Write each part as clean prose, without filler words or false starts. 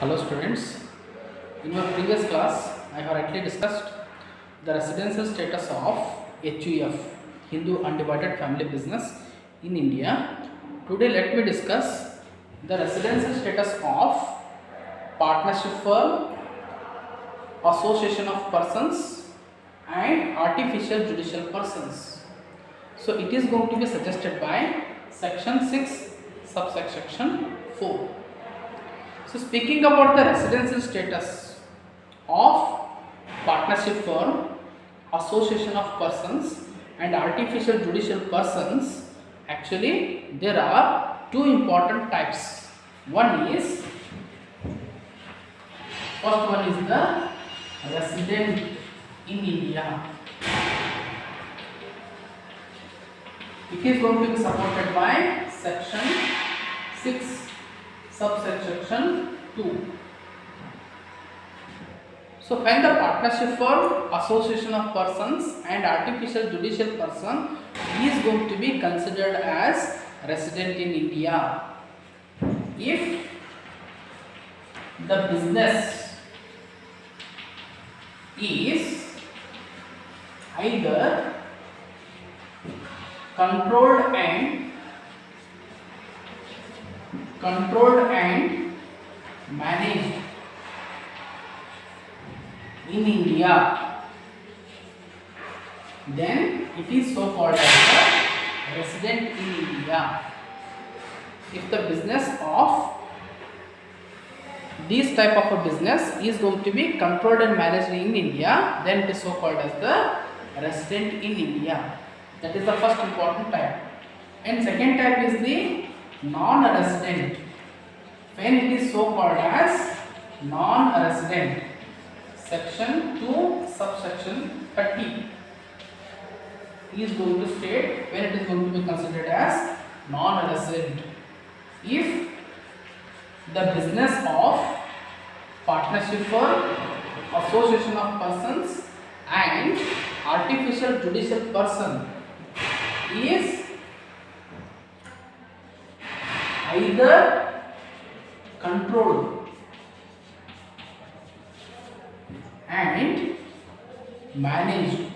Hello students, in your previous class I have already discussed the residential status of HUF, Hindu Undivided Family Business in India. Today let me discuss the residential status of partnership firm, association of persons and artificial judicial persons. So it is going to be suggested by section 6 subsection 4. So speaking about the residential status of partnership firm, association of persons and artificial judicial persons, actually there are two important types. First one is the resident in India. It is going to be supported by section 6 subsection 2. So when the partnership firm, association of persons and artificial judicial person is going to be considered as resident in India if the business is either controlled and managed in India, then it is so called as the resident in India. If the business of this type of a business is going to be controlled and managed in India, then it is so called as the resident in India. That is the first important type. And second type is the non-resident. When it is so called as non-resident, section 2 subsection 30 is going to state when it is going to be considered as non-resident if the business of partnership firm, association of persons and artificial judicial person is either controlled and managed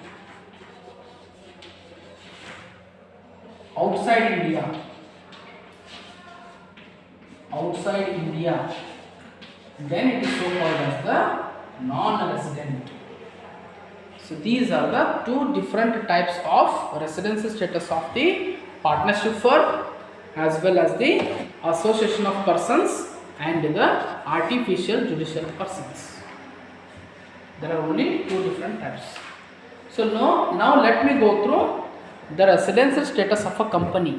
outside India, then it is so called as the non-resident. So these are the two different types of residency status of the partnership firm as well as the association of persons and the artificial judicial persons. There are only two different types. So now let me go through the residential status of a company.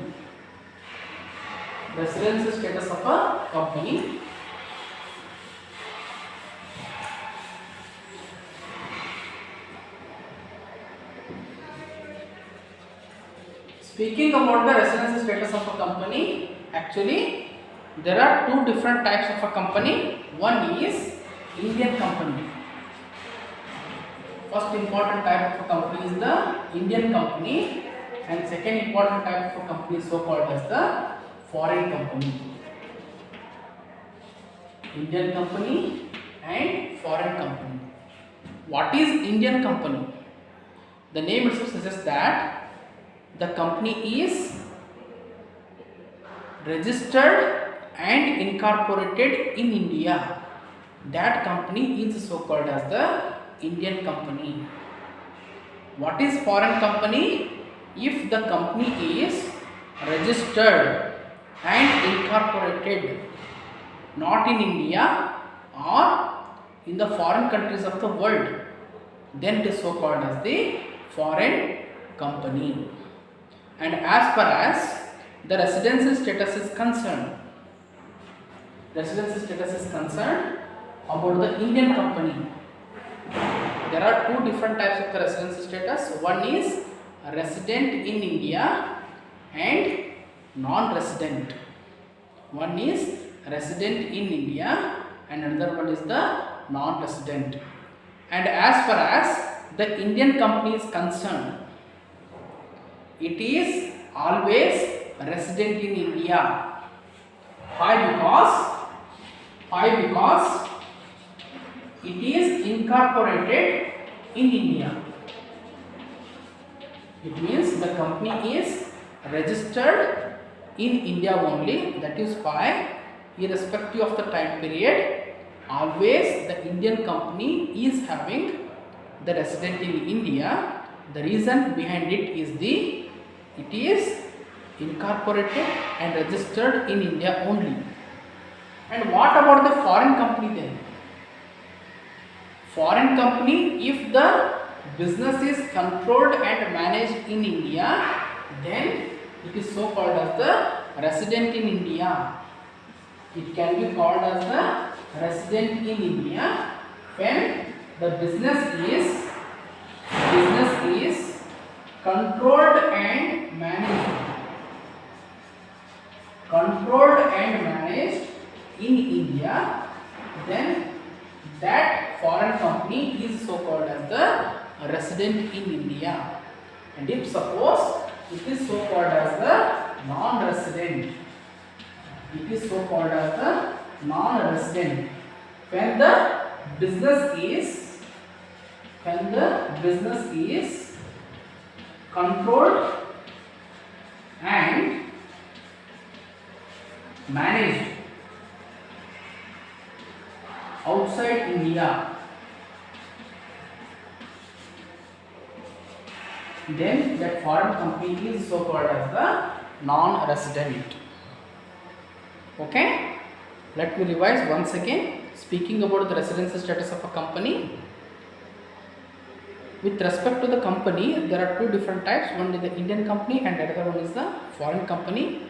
Residential status of a company. Speaking about the residential status of a company, actually there are two different types of a company. One is Indian company. First important type of a company is the Indian company, and second important type of a company is so called as the foreign company. Indian company and foreign company. What is Indian company? The name itself suggests that the company is registered and incorporated in India. That company is so called as the Indian company. What is foreign company? If the company is registered and incorporated not in India or in the foreign countries of the world, then it is so called as the foreign company. And as far as the residency status is concerned, about the Indian company, there are two different types of the residency status. One is resident in India and non-resident. One is resident in India and another one is the non-resident. And as far as the Indian company is concerned, it is always resident in India. Why? Because Why? Because it is incorporated in India. It means the company is registered in India only. That is why, irrespective of the time period, always the Indian company is having the resident in India. The reason behind it is it is incorporated and registered in India only. And what about the foreign company then? Foreign company, if the business is controlled and managed in India, then it is so called as the resident in India. It can be called as the resident in India when the business is controlled and managed in India, then that foreign company is so called as the resident in India. And if suppose it is so called as the non-resident, it is so called as the non-resident when the business is controlled and managed outside India, then that foreign company is so called as the non-resident. Okay, let me revise once again. Speaking about the residency status of a company, with respect to the company, there are two different types. One is the Indian company and another one is the foreign company.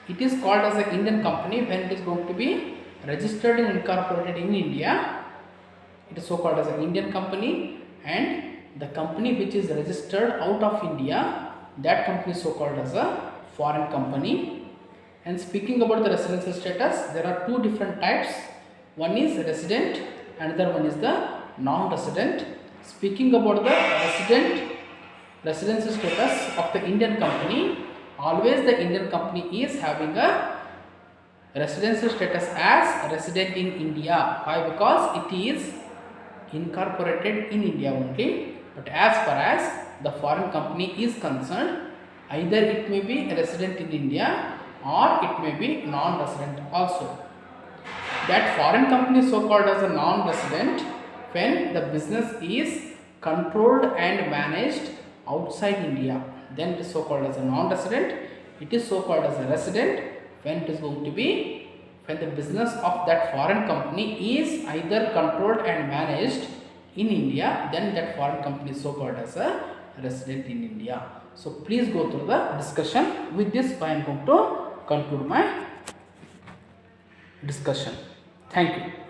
It is called as an Indian company when it is going to be registered and incorporated in India. It is so called as an Indian company, and the company which is registered out of India, that company is so called as a foreign company. And speaking about the residency status, there are two different types. One is resident, another one is the non-resident. Speaking about the residency status of the Indian company, always the Indian company is having a residency status as resident in India. Why? Because it is incorporated in India only. But as far as the foreign company is concerned, either it may be a resident in India or it may be non-resident also. That foreign company is so called as a non-resident when the business is controlled and managed outside India. Then it is so called as a non-resident. It is so called as a resident when it is going to be when the business of that foreign company is either controlled and managed in India, then that foreign company is so called as a resident in India. So please go through the discussion. With this, I am going to conclude my discussion. Thank you.